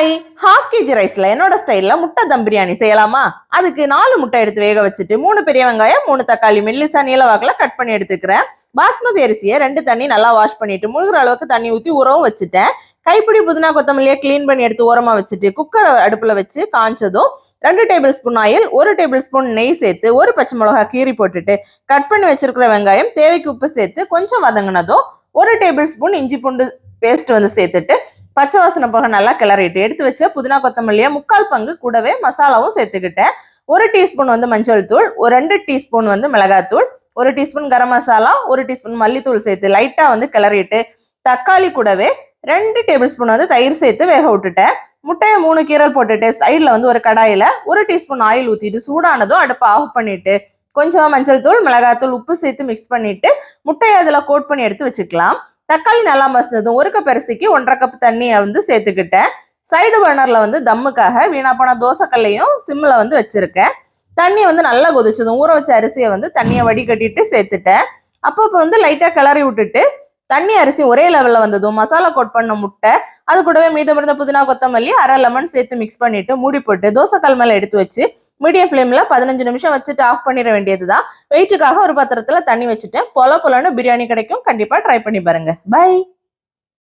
Hi, half KG ரைஸ்ல என்னோட ஸ்டைல்ல முட்டை தம் பிரியாணி செய்யலாமா? அதுக்கு 4 முட்டை எடுத்து வேக வச்சுட்டு 3 பெரிய வெங்காயம் 3 தக்காளி மெல்லிசா நீளவாக்குல கட் பண்ணி எடுத்துக்கிறேன். பாஸ்மதி அரிசியை 2 தண்ணி நல்லா வாஷ் பண்ணிட்டு முழுகிற அளவுக்கு தண்ணி ஊற்றி உரவும் வச்சுட்டேன். கைப்பிடி புதினா கொத்தமல்லியை கிளீன் பண்ணி எடுத்து ஓரமா வச்சுட்டு குக்கர் அடுப்புல வச்சு காய்ச்சதும் 2 table spoon oil 1 table spoon நெய் சேர்த்து 1 பச்சை மிளகா கீறி போட்டுட்டு கட் பண்ணி வச்சிருக்கிற வெங்காயம் தேவைக்கு உப்பு சேர்த்து கொஞ்சம் வதங்கினதும் 1 டேபிள் ஸ்பூன் இஞ்சி பூண்டு பேஸ்ட் சேர்த்துட்டு பச்சை வாசனை போக நல்லா கிளறிட்டு எடுத்து வச்ச புதினா கொத்தமல்லியை 3/4 பங்கு கூடவே மசாலாவும் சேர்த்துக்கிட்டேன். 1 டீஸ்பூன் மஞ்சள் தூள், 2 டீஸ்பூன் மிளகாத்தூள், 1 டீஸ்பூன் கரம் மசாலா, 1 டீஸ்பூன் மல்லித்தூள் சேர்த்து லைட்டா கிளறிட்டு தக்காளி கூடவே 2 டேபிள் ஸ்பூன் தயிர் சேர்த்து வேக விட்டுட்டேன். முட்டையை 3 கீரல் போட்டுட்டு சைட்ல ஒரு கடாயில 1 டீஸ்பூன் ஆயில் ஊத்திட்டு சூடானதும் அடுப்பை ஆஃப் பண்ணிட்டு கொஞ்சமா மஞ்சள் தூள், மிளகாத்தூள், உப்பு சேர்த்து மிக்ஸ் பண்ணிட்டு முட்டையை அதுல கோட் பண்ணி எடுத்து வச்சுக்கலாம். தக்காளி நல்லா மசிஞ்சதும் 1 கப் அரிசிக்கு 1/2 கப் தண்ணியை சேர்த்துக்கிட்டேன். சைடு பர்னர்ல தம்முக்காக வீணா போன தோசைக்கல்லையும் சிம்ல வச்சிருக்கேன். தண்ணி நல்லா கொதிச்சதும் ஊற வச்ச அரிசியை தண்ணியை வடிகட்டிட்டு சேர்த்துட்டேன். அப்போ லைட்டா கிளறி விட்டுட்டு தண்ணி அரிசி ஒரே லெவல்ல வந்ததும் மசாலா கோட் பண்ண முட்டை அது கூடவே மீதம் இருந்த புதினா கொத்தமல்லி 1/2 லெமன் சேர்த்து மிக்ஸ் பண்ணிட்டு மூடி போட்டு தோசைக்கல் மேல எடுத்து வச்சு மீடியம் ஃப்ளேம்ல 15 நிமிஷம் வச்சுட்டு ஆஃப் பண்ணிட வேண்டியதுதான். வெயிட்டுக்காக ஒரு பாத்திரத்துல தண்ணி வச்சுட்டேன். பொல பொலன்னு பிரியாணி கிடைக்கும். கண்டிப்பா ட்ரை பண்ணி பாருங்க. பை.